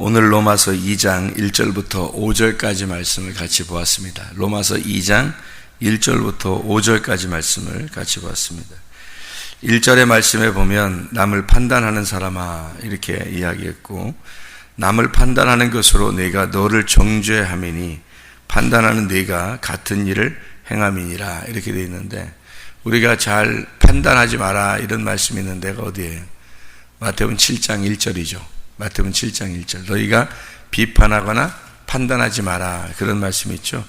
오늘 로마서 2장 1절부터 5절까지 말씀을 같이 보았습니다. 로마서 2장 1절부터 5절까지 말씀을 같이 보았습니다. 1절의 말씀에 보면 남을 판단하는 사람아 이렇게 이야기했고, 남을 판단하는 것으로 내가 너를 정죄함이니 판단하는 네가 같은 일을 행함이니라 이렇게 되어 있는데, 우리가 잘 판단하지 마라 이런 말씀이 있는 데가 어디예요? 마태복음 7장 1절이죠. 마태복음 7장 1절. 너희가 비판하거나 판단하지 마라 그런 말씀이 있죠.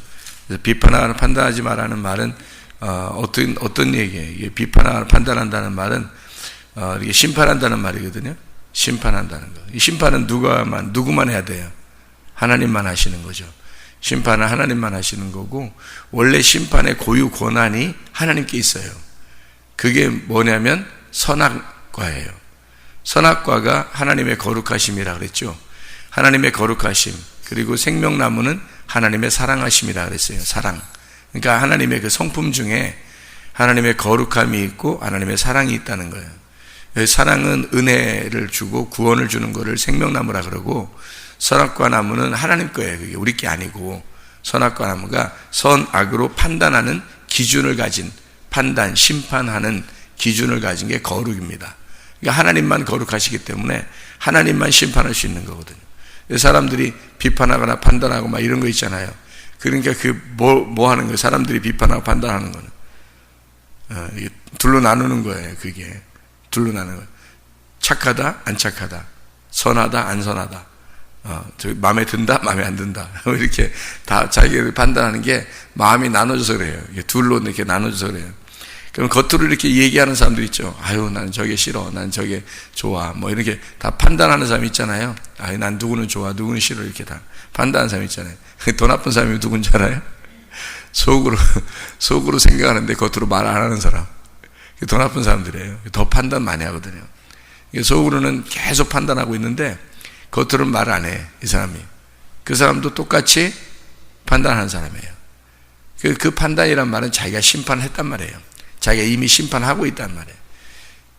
그래서 비판하거나 판단하지 마라는 말은 어떤 얘기예요? 이게 비판하거나 판단한다는 말은 이게 심판한다는 말이거든요. 심판한다는 거. 이 심판은 누구만 해야 돼요? 하나님만 하시는 거죠. 심판은 하나님만 하시는 거고, 원래 심판의 고유 권한이 하나님께 있어요. 그게 뭐냐면 선악과예요. 선악과가 하나님의 거룩하심이라 그랬죠. 하나님의 거룩하심, 그리고 생명나무는 하나님의 사랑하심이라 그랬어요. 사랑. 그러니까 하나님의 그 성품 중에 하나님의 거룩함이 있고 하나님의 사랑이 있다는 거예요. 사랑은 은혜를 주고 구원을 주는 거를 생명나무라 그러고, 선악과 나무는 하나님 거예요. 그게 우리 게 아니고, 선악과 나무가 선악으로 판단하는 기준을 가진, 판단, 심판하는 기준을 가진 게 거룩입니다. 그러니까 하나님만 거룩하시기 때문에 하나님만 심판할 수 있는 거거든요. 사람들이 비판하거나 판단하고 막 이런 거 있잖아요. 그러니까 뭐 하는 거예요? 사람들이 비판하고 판단하는 거는 둘로 나누는 거예요. 그게 둘로 나누는 거예요. 착하다, 안 착하다, 선하다, 안 선하다, 마음에 든다, 마음에 안 든다, 이렇게 다 자기를 판단하는 게 마음이 나눠져서 그래요. 둘로 이렇게 나눠져서 그래요. 그럼 겉으로 이렇게 얘기하는 사람들 있죠. 아유, 난 저게 싫어, 난 저게 좋아, 뭐 이렇게 다 판단하는 사람이 있잖아요. 아유, 난 누구는 좋아, 누구는 싫어, 이렇게 다 판단하는 사람이 있잖아요. 더 나쁜 사람이 누군지 알아요? 속으로 생각하는데 겉으로 말 안 하는 사람. 더 나쁜 사람들이에요. 더 판단 많이 하거든요. 속으로는 계속 판단하고 있는데 겉으로는 말 안 해, 이 사람이. 그 사람도 똑같이 판단하는 사람이에요. 그 판단이란 말은 자기가 심판을 했단 말이에요. 자기가 이미 심판하고 있단 말이에요.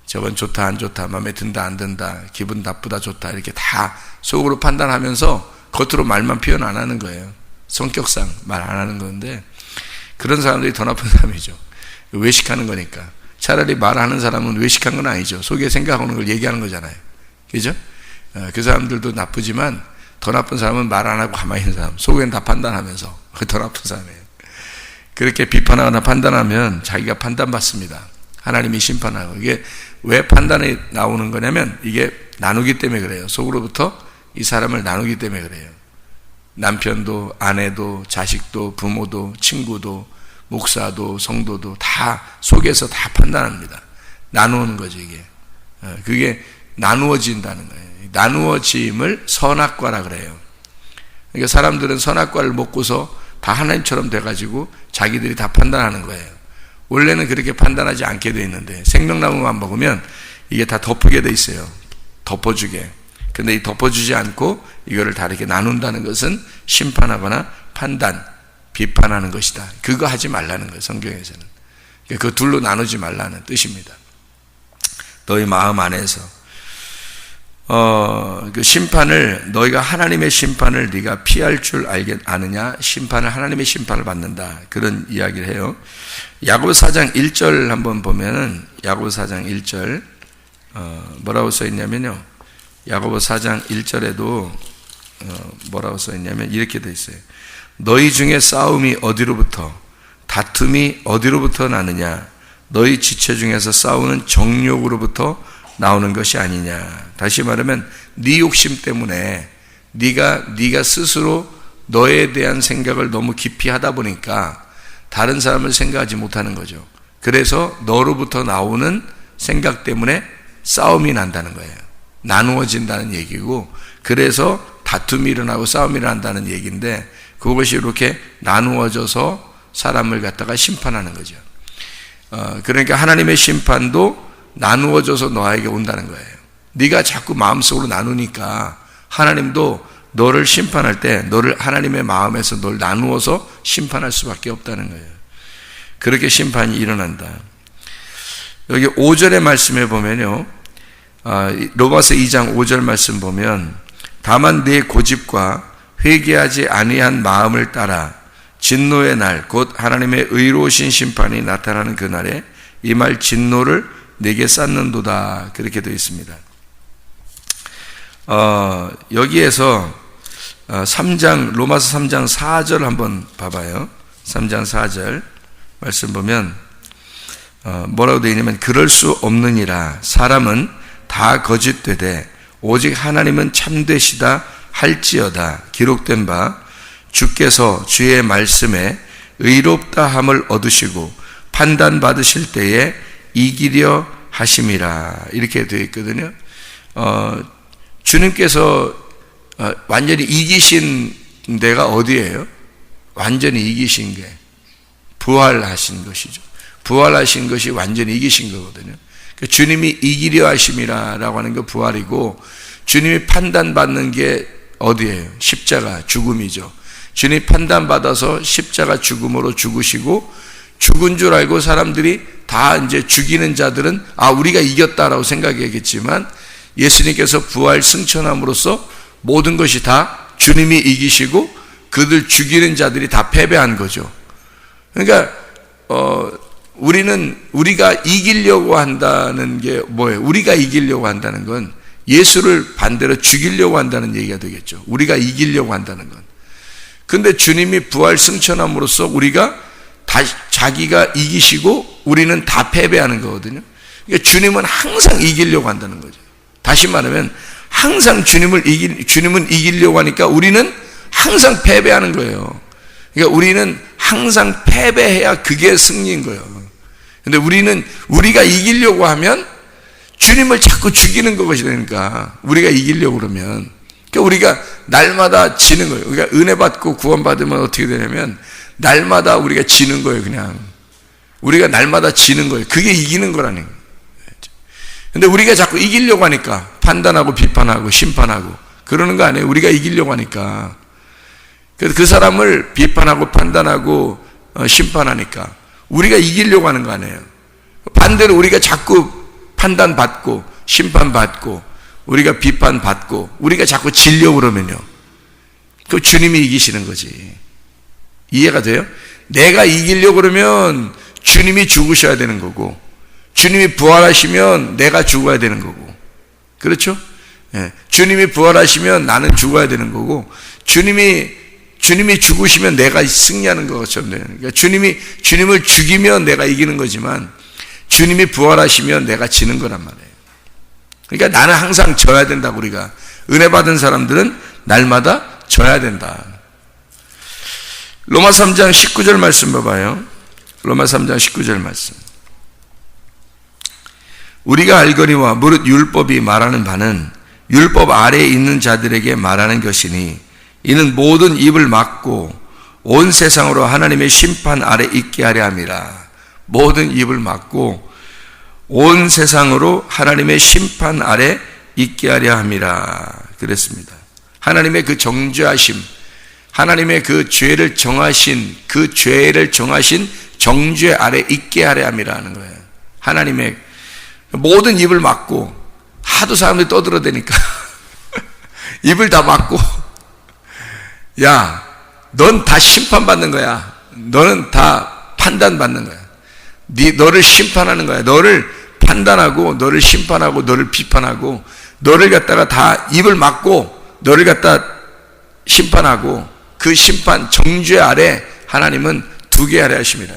저건 좋다, 안 좋다, 마음에 든다, 안 든다, 기분 나쁘다, 좋다, 이렇게 다 속으로 판단하면서 겉으로 말만 표현 안 하는 거예요. 성격상 말 안 하는 건데, 그런 사람들이 더 나쁜 사람이죠. 외식하는 거니까. 차라리 말하는 사람은 외식한 건 아니죠. 속에 생각하는 걸 얘기하는 거잖아요. 그죠? 그 사람들도 나쁘지만 더 나쁜 사람은 말 안 하고 가만히 있는 사람, 속엔 다 판단하면서 더 나쁜 사람이에요. 그렇게 비판하거나 판단하면 자기가 판단받습니다. 하나님이 심판하고. 이게 왜 판단이 나오는 거냐면 이게 나누기 때문에 그래요. 속으로부터 이 사람을 나누기 때문에 그래요. 남편도, 아내도, 자식도, 부모도, 친구도, 목사도, 성도도 다 속에서 다 판단합니다. 나누는 거죠, 이게. 그게 나누어진다는 거예요. 나누어짐을 선악과라 그래요. 그러니까 사람들은 선악과를 먹고서 다 하나님처럼 돼가지고 자기들이 다 판단하는 거예요. 원래는 그렇게 판단하지 않게 돼 있는데, 생명나무만 먹으면 이게 다 덮게 돼 있어요. 덮어주게. 근데 이 덮어주지 않고 이거를 다 이렇게 나눈다는 것은 심판하거나 판단, 비판하는 것이다. 그거 하지 말라는 거예요, 성경에서는. 그 둘로 나누지 말라는 뜻입니다. 너희 마음 안에서 그 심판을, 너희가 하나님의 심판을 네가 피할 줄 아느냐? 심판을, 하나님의 심판을 받는다. 그런 이야기를 해요. 야고보서 4장 1절 한번 보면은, 야고보서 4장 1절 뭐라고 써 있냐면요, 야고보서 4장 1절에도 뭐라고 써 있냐면 이렇게 돼 있어요. 너희 중에 싸움이 어디로부터, 다툼이 어디로부터 나느냐? 너희 지체 중에서 싸우는 정욕으로부터 나오는 것이 아니냐. 다시 말하면 네 욕심 때문에 네가 스스로 너에 대한 생각을 너무 깊이 하다 보니까 다른 사람을 생각하지 못하는 거죠. 그래서 너로부터 나오는 생각 때문에 싸움이 난다는 거예요. 나누어진다는 얘기고, 그래서 다툼이 일어나고 싸움이 일어난다는 얘기인데, 그것이 이렇게 나누어져서 사람을 갖다가 심판하는 거죠. 그러니까 하나님의 심판도 나누어져서 너에게 온다는 거예요. 네가 자꾸 마음속으로 나누니까 하나님도 너를 심판할 때 너를 하나님의 마음에서 널 나누어서 심판할 수밖에 없다는 거예요. 그렇게 심판이 일어난다. 여기 5절의 말씀에 보면요, 로마서 2장 5절 말씀 보면 다만 내 고집과 회개하지 아니한 마음을 따라 진노의 날, 곧 하나님의 의로우신 심판이 나타나는 그날에 이 말 진노를 내게 쌓는도다. 그렇게 되어 있습니다. 여기에서 로마서 3장 4절 한번 봐봐요. 3장 4절 말씀 보면 뭐라고 되어 있냐면, 그럴 수 없느니라. 사람은 다 거짓되되 오직 하나님은 참되시다 할지어다. 기록된 바 주께서 주의 말씀에 의롭다 함을 얻으시고 판단 받으실 때에 이기려 하심이라. 이렇게 되어 있거든요. 주님께서 완전히 이기신 데가 어디예요? 완전히 이기신 게 부활하신 것이죠. 부활하신 것이 완전히 이기신 거거든요. 그러니까 주님이 이기려 하심이라고 하는 게 부활이고, 주님이 판단받는 게 어디예요? 십자가, 죽음이죠. 주님이 판단받아서 십자가 죽음으로 죽으시고, 죽은 줄 알고 사람들이 다 이제 죽이는 자들은 우리가 이겼다라고 생각하겠지만, 예수님께서 부활 승천함으로써 모든 것이 다 주님이 이기시고 그들 죽이는 자들이 다 패배한 거죠. 그러니까 우리가 이기려고 한다는 게 뭐예요? 우리가 이기려고 한다는 건 예수를 반대로 죽이려고 한다는 얘기가 되겠죠. 우리가 이기려고 한다는 건. 근데 주님이 부활 승천함으로써 우리가 자기가 이기시고 우리는 다 패배하는 거거든요. 그러니까 주님은 항상 이기려고 한다는 거죠. 다시 말하면 항상 주님은 이기려고 하니까 우리는 항상 패배하는 거예요. 그러니까 우리는 항상 패배해야 그게 승리인 거예요. 근데 우리가 이기려고 하면 주님을 자꾸 죽이는 것이 되니까, 우리가 이기려고 그러면, 그러니까 우리가 날마다 지는 거예요. 그러니까 은혜 받고 구원받으면 어떻게 되냐면 날마다 우리가 지는 거예요. 그냥 우리가 날마다 지는 거예요. 그게 이기는 거라는 거예요. 근데 우리가 자꾸 이기려고 하니까 판단하고 비판하고 심판하고 그러는 거 아니에요. 우리가 이기려고 하니까. 그래서 그 사람을 비판하고 판단하고 심판하니까 우리가 이기려고 하는 거 아니에요. 반대로 우리가 자꾸 판단받고 심판받고 우리가 비판받고 우리가 자꾸 지려고 그러면요, 그 주님이 이기시는 거지. 이해가 돼요? 내가 이기려고 그러면 주님이 죽으셔야 되는 거고, 주님이 부활하시면 내가 죽어야 되는 거고, 그렇죠? 예. 주님이 부활하시면 나는 죽어야 되는 거고, 주님이 죽으시면 내가 승리하는 것처럼 되는 거예요. 그러니까 주님을 죽이면 내가 이기는 거지만 주님이 부활하시면 내가 지는 거란 말이에요. 그러니까 나는 항상 져야 된다고. 우리가 은혜 받은 사람들은 날마다 져야 된다. 로마 3장 19절 말씀 봐봐요. 로마 3장 19절 말씀. 우리가 알거니와 무릇 율법이 말하는 바는 율법 아래에 있는 자들에게 말하는 것이니, 이는 모든 입을 막고 온 세상으로 하나님의 심판 아래 있게 하려 함이라. 모든 입을 막고 온 세상으로 하나님의 심판 아래 있게 하려 함이라. 그랬습니다. 하나님의 그 정죄하심, 하나님의 그 죄를 정하신 정죄 아래 있게 하려 함이라 하는 거예요. 하나님의 모든 입을 막고, 하도 사람들이 떠들어대니까 입을 다 막고, 야, 넌 다 심판받는 거야. 너는 다 판단받는 거야. 너를 심판하는 거야. 너를 판단하고 너를 심판하고 너를 비판하고 너를 갖다가 다 입을 막고 너를 갖다 심판하고, 그 심판 정죄 아래 하나님은 두게 하려 하심이라.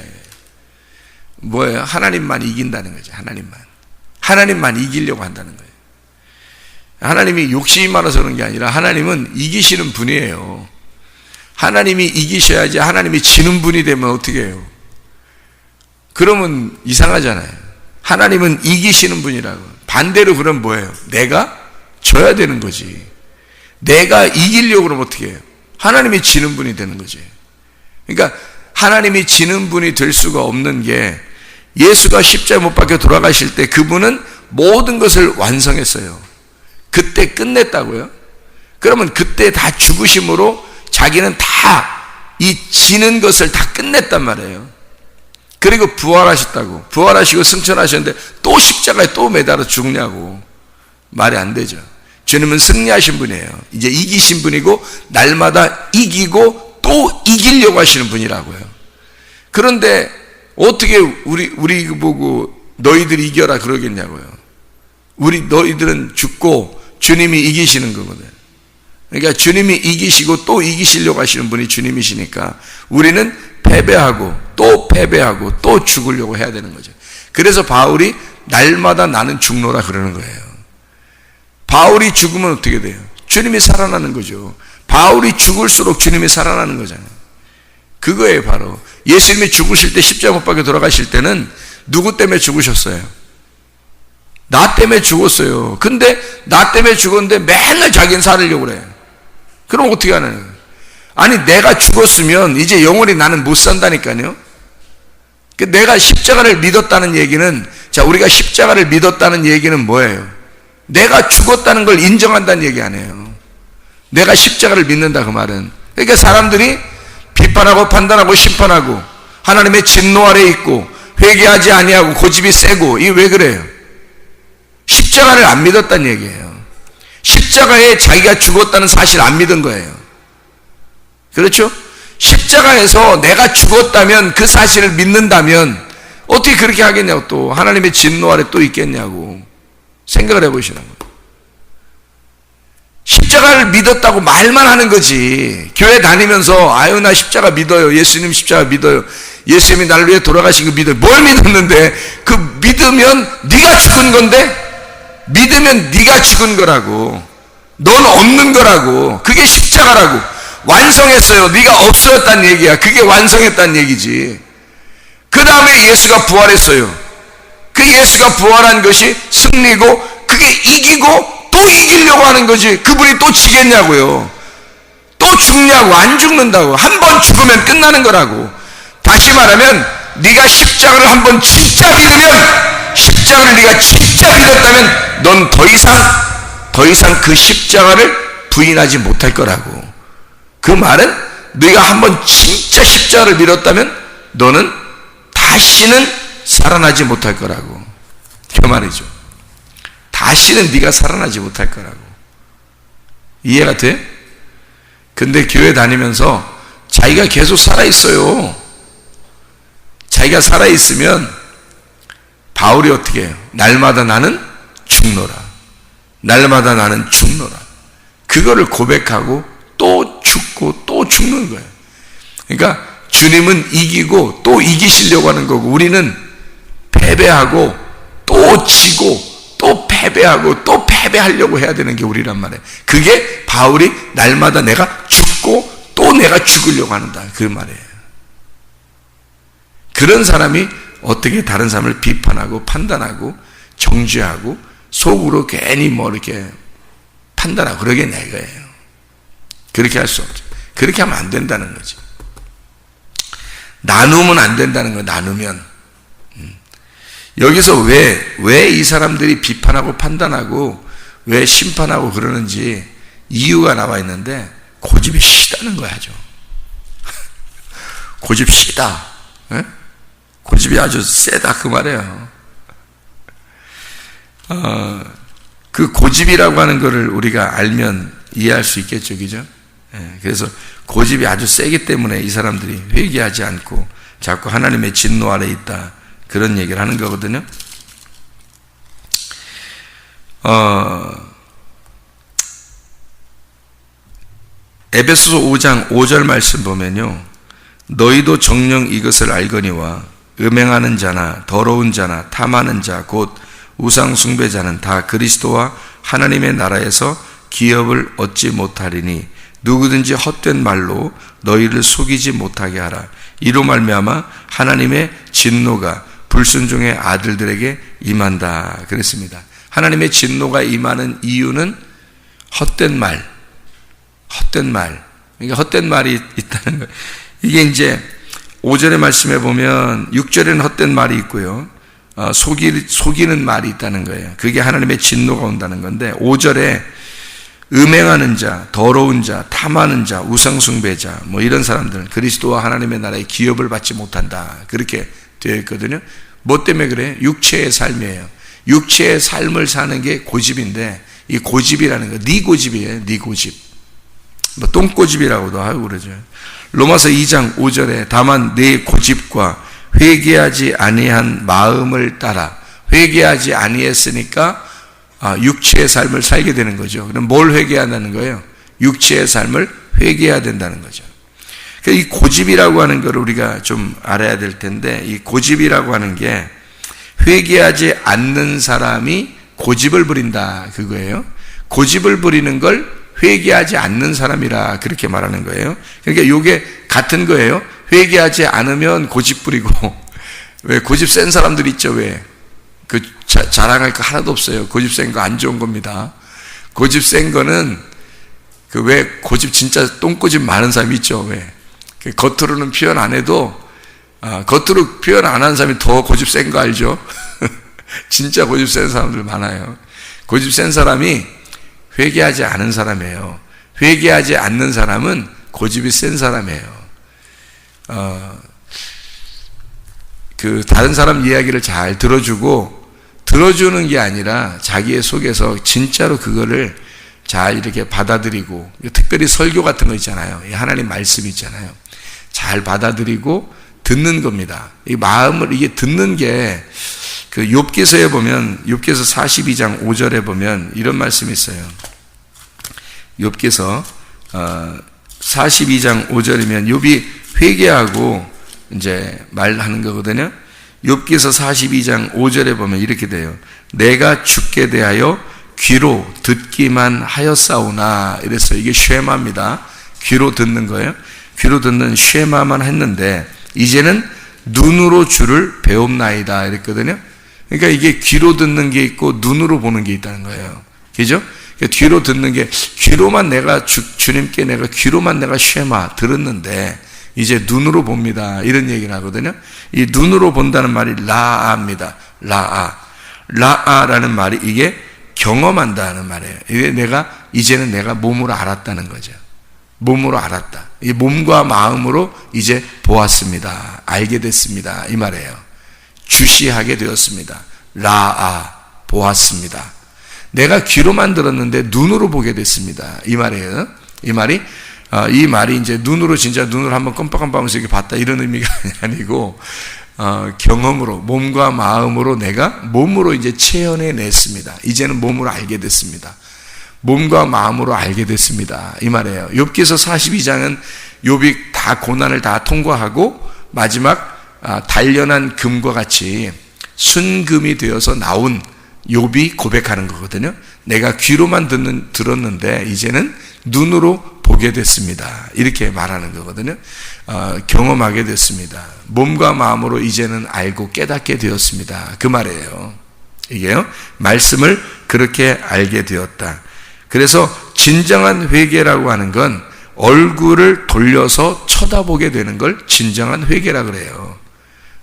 뭐예요? 하나님만 이긴다는 거죠. 하나님만 이기려고 한다는 거예요. 하나님이 욕심이 많아서 그런 게 아니라 하나님은 이기시는 분이에요. 하나님이 이기셔야지. 하나님이 지는 분이 되면 어떻게 해요? 그러면 이상하잖아요. 하나님은 이기시는 분이라고. 반대로 그럼 뭐예요? 내가 져야 되는 거지. 내가 이기려고 그러면 어떻게 해요? 하나님이 지는 분이 되는 거지. 그러니까 하나님이 지는 분이 될 수가 없는 게, 예수가 십자가에 못 박혀 돌아가실 때 그분은 모든 것을 완성했어요. 그때 끝냈다고요? 그러면 그때 다 죽으심으로 자기는 다 이 지는 것을 다 끝냈단 말이에요. 그리고 부활하셨다고. 부활하시고 승천하셨는데 또 십자가에 또 매달아 죽냐고. 말이 안 되죠. 주님은 승리하신 분이에요. 이제 이기신 분이고 날마다 이기고 또 이기려고 하시는 분이라고요. 그런데 어떻게 우리 보고 너희들이 이겨라 그러겠냐고요. 너희들은 죽고 주님이 이기시는 거거든요. 그러니까 주님이 이기시고 또 이기시려고 하시는 분이 주님이시니까 우리는 패배하고 또 죽으려고 해야 되는 거죠. 그래서 바울이 날마다 나는 죽노라 그러는 거예요. 바울이 죽으면 어떻게 돼요? 주님이 살아나는 거죠. 바울이 죽을수록 주님이 살아나는 거잖아요. 그거예요. 바로 예수님이 죽으실 때 십자가 못 박혀 돌아가실 때는 누구 때문에 죽으셨어요? 나 때문에 죽었어요. 근데 나 때문에 죽었는데 맨날 자기는 살으려고 그래. 그럼 어떻게 하는 거예요? 아니 내가 죽었으면 이제 영원히 나는 못 산다니까요. 내가 십자가를 믿었다는 얘기는, 자, 우리가 십자가를 믿었다는 얘기는 뭐예요? 내가 죽었다는 걸 인정한다는 얘기 아니에요. 내가 십자가를 믿는다 그 말은. 그러니까 사람들이 비판하고 판단하고 심판하고 하나님의 진노 아래 있고 회개하지 아니하고 고집이 세고, 이게 왜 그래요? 십자가를 안 믿었다는 얘기예요. 십자가에 자기가 죽었다는 사실 안 믿은 거예요. 그렇죠? 십자가에서 내가 죽었다면, 그 사실을 믿는다면 어떻게 그렇게 하겠냐고, 또 하나님의 진노 아래 또 있겠냐고 생각을 해보시라고. 십자가를 믿었다고 말만 하는 거지. 교회 다니면서 아유 나 십자가 믿어요, 예수님 십자가 믿어요, 예수님이 나를 위해 돌아가신 거 믿어요. 뭘 믿었는데? 그 믿으면 네가 죽은 건데, 믿으면 네가 죽은 거라고, 넌 없는 거라고. 그게 십자가라고. 완성했어요. 네가 없어졌다는 얘기야. 그게 완성했다는 얘기지. 그 다음에 예수가 부활했어요. 그 예수가 부활한 것이 승리고, 그게 이기고 또 이기려고 하는 거지. 그분이 또 지겠냐고요. 또 죽냐고. 안 죽는다고. 한 번 죽으면 끝나는 거라고. 다시 말하면 네가 십자가를 한 번 진짜 믿으면, 십자가를 네가 진짜 믿었다면 넌 더 이상 그 십자가를 부인하지 못할 거라고. 그 말은 네가 한번 진짜 십자가를 믿었다면 너는 다시는 살아나지 못할 거라고. 그 말이죠. 다시는 네가 살아나지 못할 거라고. 이해가 돼? 근데 교회 다니면서 자기가 계속 살아있어요. 자기가 살아있으면 바울이 어떻게 해요? 날마다 나는 죽노라. 날마다 나는 죽노라. 그거를 고백하고 또 죽고 또 죽는 거예요. 그러니까 주님은 이기고 또 이기시려고 하는 거고, 우리는 패배하고 또 지고 또 패배하고 또 패배하려고 해야 되는 게 우리란 말이에요. 그게 바울이 날마다 내가 죽고 또 내가 죽으려고 한다 그 말이에요. 그런 사람이 어떻게 다른 사람을 비판하고 판단하고 정죄하고 속으로 괜히 뭐 이렇게 판단하고 그러겠냐 이거예요. 그렇게 할 수 없죠. 그렇게 하면 안 된다는 거지. 나누면 안 된다는 거예요. 나누면. 여기서 왜 이 사람들이 비판하고 판단하고 왜 심판하고 그러는지 이유가 나와 있는데, 고집이 시다는 거야죠. 고집 시다. 에? 고집이 아주 세다 그 말이에요. 그 고집이라고 하는 거를 우리가 알면 이해할 수 있겠죠, 그죠? 그래서 고집이 아주 세기 때문에 이 사람들이 회개하지 않고 자꾸 하나님의 진노 아래 있다, 그런 얘기를 하는 거거든요. 에베소서 5장 5절 말씀 보면요, 너희도 정녕 이것을 알거니와 음행하는 자나 더러운 자나 탐하는 자 곧 우상 숭배자는 다 그리스도와 하나님의 나라에서 기업을 얻지 못하리니 누구든지 헛된 말로 너희를 속이지 못하게 하라. 이로 말미암아 하나님의 진노가 불순종의 아들들에게 임한다 그랬습니다. 하나님의 진노가 임하는 이유는 헛된 말. 그러니까 헛된 말이 있다는 거예요. 이게 이제 5절의 말씀에 보면 6절에는 헛된 말이 있고요, 속이는 말이 있다는 거예요. 그게 하나님의 진노가 온다는 건데, 5절에 음행하는 자, 더러운 자, 탐하는 자, 우상숭배자, 뭐 이런 사람들은 그리스도와 하나님의 나라의 기업을 받지 못한다, 그렇게 되어 있거든요. 뭐 때문에 그래? 육체의 삶이에요. 육체의 삶을 사는 게 고집인데, 이 고집이라는 거, 네 고집이에요. 네 고집. 뭐 똥고집이라고도 하고 그러죠. 로마서 2장 5절에 다만 내 고집과 회개하지 아니한 마음을 따라, 회개하지 아니했으니까 육체의 삶을 살게 되는 거죠. 그럼 뭘 회개한다는 거예요? 육체의 삶을 회개해야 된다는 거죠. 이 고집이라고 하는 걸 우리가 좀 알아야 될 텐데, 이 고집이라고 하는 게 회개하지 않는 사람이 고집을 부린다, 그거예요. 고집을 부리는 걸 회개하지 않는 사람이라 그렇게 말하는 거예요. 그러니까 이게 같은 거예요. 회개하지 않으면 고집 부리고, 왜 고집 센 사람들 있죠, 왜? 그 자랑할 거 하나도 없어요. 고집 센 거 안 좋은 겁니다. 고집 센 거는 그 왜 고집 진짜 똥고집 많은 사람이 있죠, 왜? 그 겉으로는 표현 안 해도 겉으로 표현 안 하는 사람이 더 고집 센 거 알죠? 진짜 고집 센 사람들 많아요. 고집 센 사람이 회개하지 않은 사람이에요. 회개하지 않는 사람은 고집이 센 사람이에요. 그 다른 사람 이야기를 잘 들어주는 게 아니라 자기의 속에서 진짜로 그거를 잘 이렇게 받아들이고, 특별히 설교 같은 거 있잖아요. 하나님 말씀 있잖아요. 잘 받아들이고 듣는 겁니다. 이 마음을, 이게 듣는 게, 그 욥기서에 보면, 욥기서 42장 5절에 보면 이런 말씀이 있어요. 욥기서 42장 5절이면 욥이 회개하고 이제 말하는 거거든요. 욥기서 42장 5절에 보면 이렇게 돼요. 내가 주께 대하여 귀로 듣기만 하였사오나, 이랬어요. 이게 쉐마입니다. 귀로 듣는 거예요. 귀로 듣는 쉐마만 했는데 이제는 눈으로 주를 배움나이다, 이랬거든요. 그러니까 이게 귀로 듣는 게 있고 눈으로 보는 게 있다는 거예요. 그죠? 그러니까 귀로 듣는 게, 귀로만 내가 주님께 내가 귀로만 내가 쉐마 들었는데 이제 눈으로 봅니다, 이런 얘기를 하거든요. 이 눈으로 본다는 말이 라아입니다. 라아라는 말이 이게 경험한다는 말이에요. 이게 이제는 내가 몸으로 알았다는 거죠. 몸으로 알았다. 이 몸과 마음으로 이제 보았습니다. 알게 됐습니다, 이 말이에요. 주시하게 되었습니다. 라아, 보았습니다. 내가 귀로만 들었는데 눈으로 보게 됐습니다, 이 말이에요. 이 말이 이제 눈으로, 진짜 눈으로 한번 껌뻑껌뻑하면서 이렇게 봤다, 이런 의미가 아니고, 경험으로, 몸과 마음으로 내가 몸으로 이제 체현해 냈습니다. 이제는 몸으로 알게 됐습니다. 몸과 마음으로 알게 됐습니다, 이 말이에요. 욥기서 42장은 욥이 다 고난을 다 통과하고 마지막 단련한 금과 같이 순금이 되어서 나온 욥이 고백하는 거거든요. 내가 귀로만 들었는데 이제는 눈으로 보게 됐습니다, 이렇게 말하는 거거든요. 경험하게 됐습니다. 몸과 마음으로 이제는 알고 깨닫게 되었습니다, 그 말이에요. 이게요, 말씀을 그렇게 알게 되었다. 그래서 진정한 회개라고 하는 건 얼굴을 돌려서 쳐다보게 되는 걸 진정한 회개라 그래요.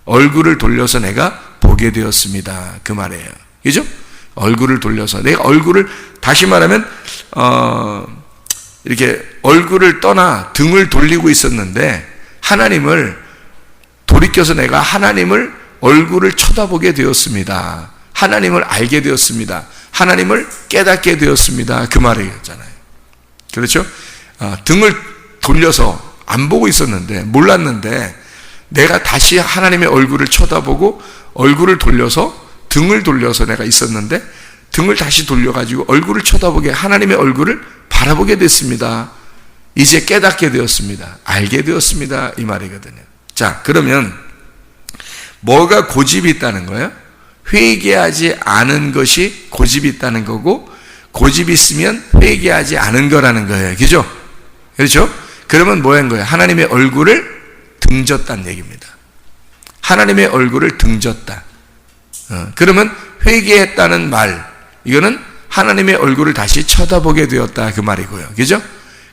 얼굴을 돌려서 내가 보게 되었습니다, 그 말이에요. 그죠? 얼굴을 돌려서 내가 얼굴을, 다시 말하면 이렇게 얼굴을 떠나 등을 돌리고 있었는데 하나님을 돌이켜서 내가 하나님을 얼굴을 쳐다보게 되었습니다. 하나님을 알게 되었습니다. 하나님을 깨닫게 되었습니다, 그 말이었잖아요. 그렇죠? 등을 돌려서 안 보고 있었는데, 몰랐는데 내가 다시 하나님의 얼굴을 쳐다보고 얼굴을 돌려서, 등을 돌려서 내가 있었는데 등을 다시 돌려가지고 얼굴을 쳐다보게, 하나님의 얼굴을 바라보게 됐습니다. 이제 깨닫게 되었습니다. 알게 되었습니다, 이 말이거든요. 자, 그러면 뭐가 고집이 있다는 거예요? 회개하지 않은 것이 고집이 있다는 거고, 고집이 있으면 회개하지 않은 거라는 거예요. 그죠? 그렇죠? 그러면 뭐한 거예요? 하나님의 얼굴을 등졌다는 얘기입니다. 하나님의 얼굴을 등졌다. 그러면 회개했다는 말, 이거는 하나님의 얼굴을 다시 쳐다보게 되었다, 그 말이고요. 그죠?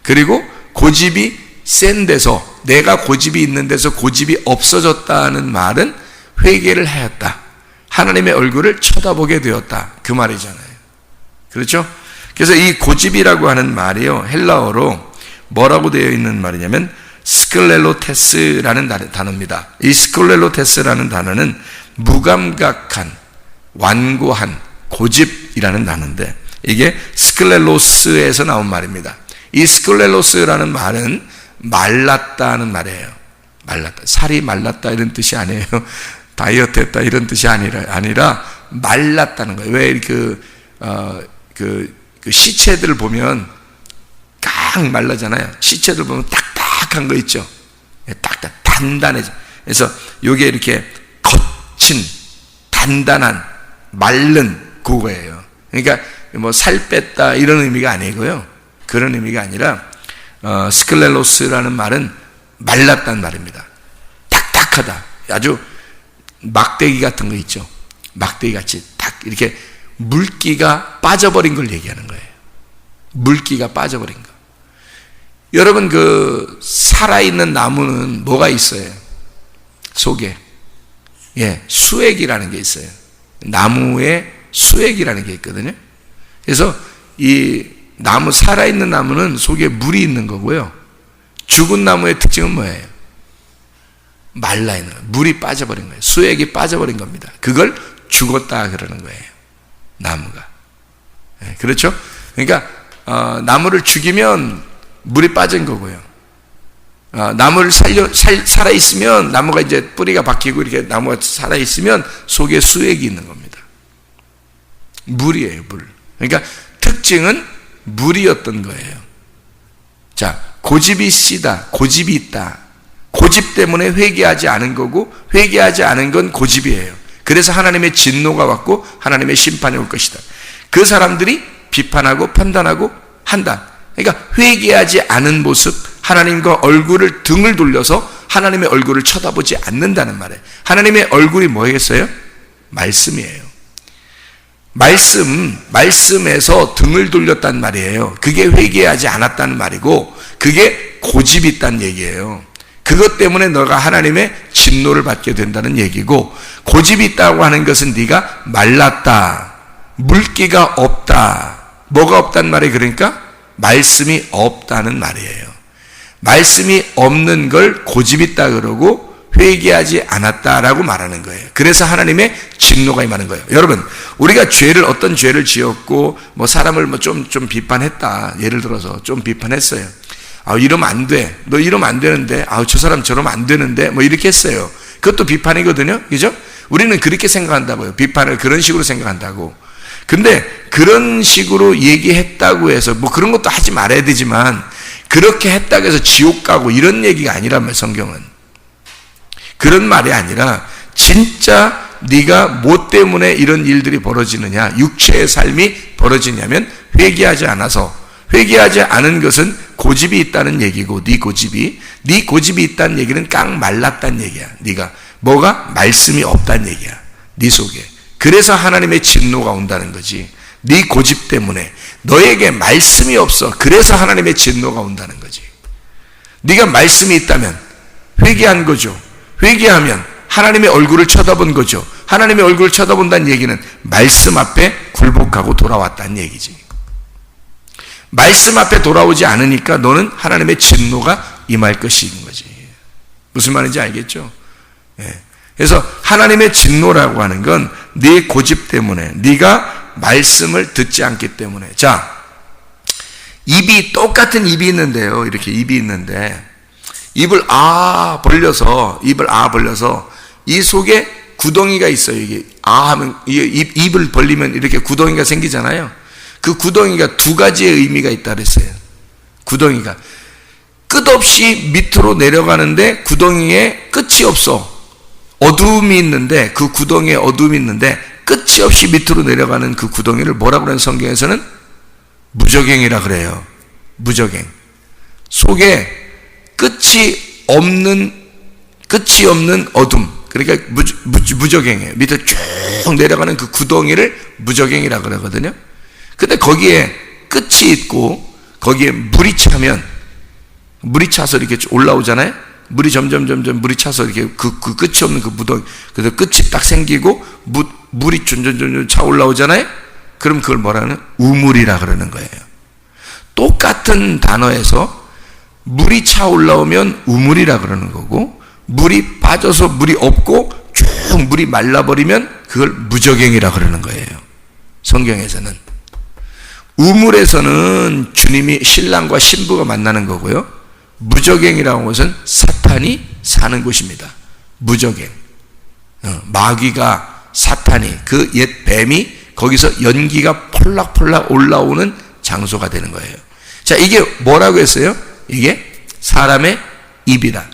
그리고 고집이 센 데서, 내가 고집이 있는 데서 고집이 없어졌다는 말은 회개를 하였다. 하나님의 얼굴을 쳐다보게 되었다, 그 말이잖아요. 그렇죠? 그래서 이 고집이라고 하는 말이요, 헬라어로 뭐라고 되어 있는 말이냐면 스클렐로테스라는 단어입니다. 이 스클렐로테스라는 단어는 무감각한, 완고한, 고집이라는 단어인데, 이게 스클레로스에서 나온 말입니다. 이 스클레로스라는 말은 말랐다는 말이에요. 말랐다. 살이 말랐다 이런 뜻이 아니에요. 다이어트 했다 이런 뜻이 아니라 말랐다는 거예요. 왜 그 시체들 보면 깍 말라잖아요. 시체들 보면 딱딱한 거 있죠. 딱딱 단단해져. 그래서 요게 이렇게 거친 단단한 말른 그거예요. 그러니까 뭐 살 뺐다 이런 의미가 아니고요. 그런 의미가 아니라 스클레로스라는 말은 말랐다는 말입니다. 딱딱하다. 아주 막대기 같은 거 있죠. 막대기 같이 딱 이렇게 물기가 빠져버린 걸 얘기하는 거예요. 물기가 빠져버린 거. 여러분 그 살아있는 나무는 뭐가 있어요? 속에 수액이라는 게 있어요. 나무에 수액이라는 게 있거든요. 그래서 이 나무, 살아있는 나무는 속에 물이 있는 거고요. 죽은 나무의 특징은 뭐예요? 말라있는 거예요. 물이 빠져버린 거예요. 수액이 빠져버린 겁니다. 그걸 죽었다 그러는 거예요. 나무가. 그렇죠? 그러니까 나무를 죽이면 물이 빠진 거고요. 나무를 살아있으면 나무가 이제 뿌리가 박히고 이렇게 나무가 살아있으면 속에 수액이 있는 겁니다. 물이에요, 물. 그러니까 특징은 물이었던 거예요. 자, 고집이 씨다, 고집이 있다. 고집 때문에 회개하지 않은 거고, 회개하지 않은 건 고집이에요. 그래서 하나님의 진노가 왔고 하나님의 심판이 올 것이다. 그 사람들이 비판하고 판단하고 한다. 그러니까 회개하지 않은 모습, 하나님과 얼굴을 등을 돌려서 하나님의 얼굴을 쳐다보지 않는다는 말이에요. 하나님의 얼굴이 뭐겠어요? 말씀이에요. 말씀에서 등을 돌렸단 말이에요. 그게 회개하지 않았다는 말이고, 그게 고집이 있다는 얘기예요. 그것 때문에 너가 하나님의 진노를 받게 된다는 얘기고, 고집이 있다고 하는 것은 네가 말랐다, 물기가 없다. 뭐가 없다는 말이 그러니까 말씀이 없다는 말이에요. 말씀이 없는 걸 고집 있다 그러고 회개하지 않았다라고 말하는 거예요. 그래서 하나님의 진노가 임하는 거예요. 여러분, 우리가 어떤 죄를 지었고 뭐 사람을 뭐 좀 비판했다. 예를 들어서 좀 비판했어요. 이러면 안 돼. 너 이러면 안 되는데. 저 사람 저러면 안 되는데. 뭐 이렇게 했어요. 그것도 비판이거든요. 그죠? 우리는 그렇게 생각한다고요. 비판을 그런 식으로 생각한다고. 근데 그런 식으로 얘기했다고 해서 뭐 그런 것도 하지 말아야 되지만, 그렇게 했다고 해서 지옥 가고 이런 얘기가 아니란 성경은. 그런 말이 아니라 진짜 네가 뭐 때문에 이런 일들이 벌어지느냐, 육체의 삶이 벌어지냐면 회개하지 않아서, 회개하지 않은 것은 고집이 있다는 얘기고, 네 고집이 있다는 얘기는 깡 말랐다는 얘기야. 네가 뭐가 말씀이 없다는 얘기야. 네 속에. 그래서 하나님의 진노가 온다는 거지. 네 고집 때문에 너에게 말씀이 없어. 그래서 하나님의 진노가 온다는 거지. 네가 말씀이 있다면 회개한 거죠. 회개하면 하나님의 얼굴을 쳐다본 거죠. 하나님의 얼굴을 쳐다본다는 얘기는 말씀 앞에 굴복하고 돌아왔다는 얘기지. 말씀 앞에 돌아오지 않으니까 너는 하나님의 진노가 임할 것인 거지. 무슨 말인지 알겠죠? 그래서 하나님의 진노라고 하는 건 네 고집 때문에, 네가 말씀을 듣지 않기 때문에. 자, 똑같은 입이 있는데요. 이렇게 입이 있는데, 입을 벌려서 이 속에 구덩이가 있어요. 이게 하면 입을 벌리면 이렇게 구덩이가 생기잖아요. 그 구덩이가 두 가지의 의미가 있다 그랬어요. 구덩이가 끝없이 밑으로 내려가는데 구덩이에 끝이 없어. 어두움이 있는데, 그 구덩이에 어두움이 있는데 끝이 없이 밑으로 내려가는 그 구덩이를 뭐라고 하는 성경에서는 무저갱이라 그래요. 무저갱. 속에 끝이 없는 어둠. 그러니까 무저갱이에요. 밑에 쭉 내려가는 그 구덩이를 무저갱이라 그러거든요. 근데 거기에 끝이 있고 거기에 물이 차서 이렇게 올라오잖아요. 물이 점점 물이 차서 이렇게 그 끝이 없는 그 무덩이, 그래서 끝이 딱 생기고 물이 점점 차 올라오잖아요. 그럼 그걸 뭐라는? 우물이라 그러는 거예요. 똑같은 단어에서 물이 차 올라오면 우물이라 그러는 거고, 물이 빠져서 물이 없고 쭉 물이 말라버리면 그걸 무저갱이라 그러는 거예요. 성경에서는. 우물에서는 주님이 신랑과 신부가 만나는 거고요. 무저갱이라는 것은 사탄이 사는 곳입니다. 무저갱. 마귀가 사탄이 그 옛 뱀이 거기서 연기가 폴락폴락 올라오는 장소가 되는 거예요. 자, 이게 뭐라고 했어요? 이게 사람의 입이다.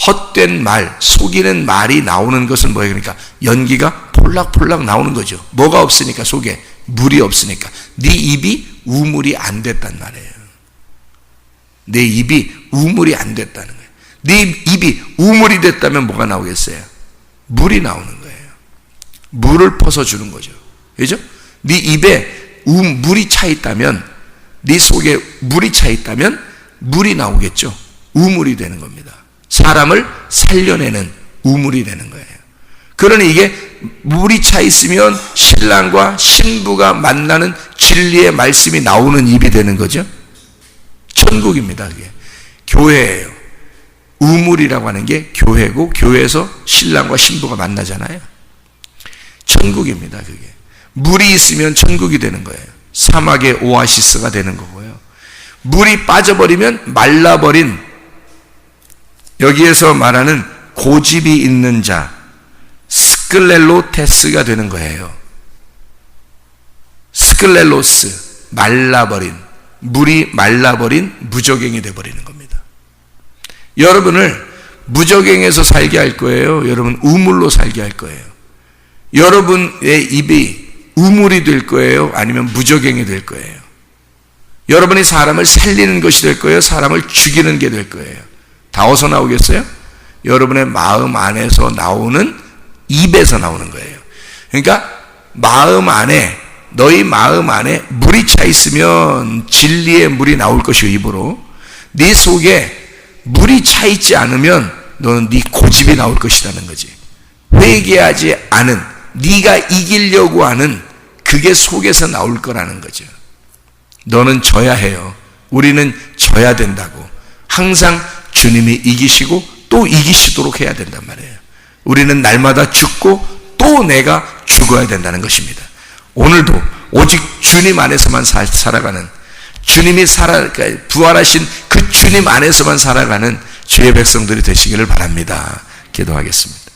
헛된 말, 속이는 말이 나오는 것은 뭐예요? 그러니까 연기가 폴락폴락 나오는 거죠. 뭐가 없으니까, 속에 물이 없으니까. 네 입이 우물이 안 됐단 말이에요. 내 입이 우물이 안 됐다는 거예요. 네 입이 우물이 됐다면 뭐가 나오겠어요? 물이 나오는 거예요. 물을 퍼서 주는 거죠. 그죠? 네 입에 물이 차 있다면, 네 속에 물이 차 있다면 물이 나오겠죠. 우물이 되는 겁니다. 사람을 살려내는 우물이 되는 거예요. 그러니 이게 물이 차 있으면 신랑과 신부가 만나는 진리의 말씀이 나오는 입이 되는 거죠. 천국입니다. 그게 교회예요. 우물이라고 하는 게 교회고, 교회에서 신랑과 신부가 만나잖아요. 천국입니다. 그게 물이 있으면 천국이 되는 거예요. 사막의 오아시스가 되는 거고요. 물이 빠져버리면 말라버린, 여기에서 말하는 고집이 있는 자, 스클렐로테스가 되는 거예요. 스클렐로스, 말라버린, 물이 말라버린 무저갱이 되어버리는 겁니다. 여러분을 무저갱에서 살게 할 거예요? 여러분 우물로 살게 할 거예요? 여러분의 입이 우물이 될 거예요? 아니면 무저갱이 될 거예요? 여러분이 사람을 살리는 것이 될 거예요? 사람을 죽이는 게 될 거예요? 다 어디서 나오겠어요? 여러분의 마음 안에서 나오는, 입에서 나오는 거예요. 그러니까 마음 안에, 너희 마음 안에 물이 차 있으면 진리의 물이 나올 것이요, 입으로. 네 속에 물이 차 있지 않으면 너는 네 고집이 나올 것이라는 거지. 회개하지 않은, 네가 이기려고 하는 그게 속에서 나올 거라는 거죠. 너는 져야 해요. 우리는 져야 된다고. 항상 주님이 이기시고 또 이기시도록 해야 된단 말이에요. 우리는 날마다 죽고 또 내가 죽어야 된다는 것입니다. 오늘도 오직 주님 안에서만 살아가는, 주님이 부활하신 그 주님 안에서만 살아가는 주의 백성들이 되시기를 바랍니다. 기도하겠습니다.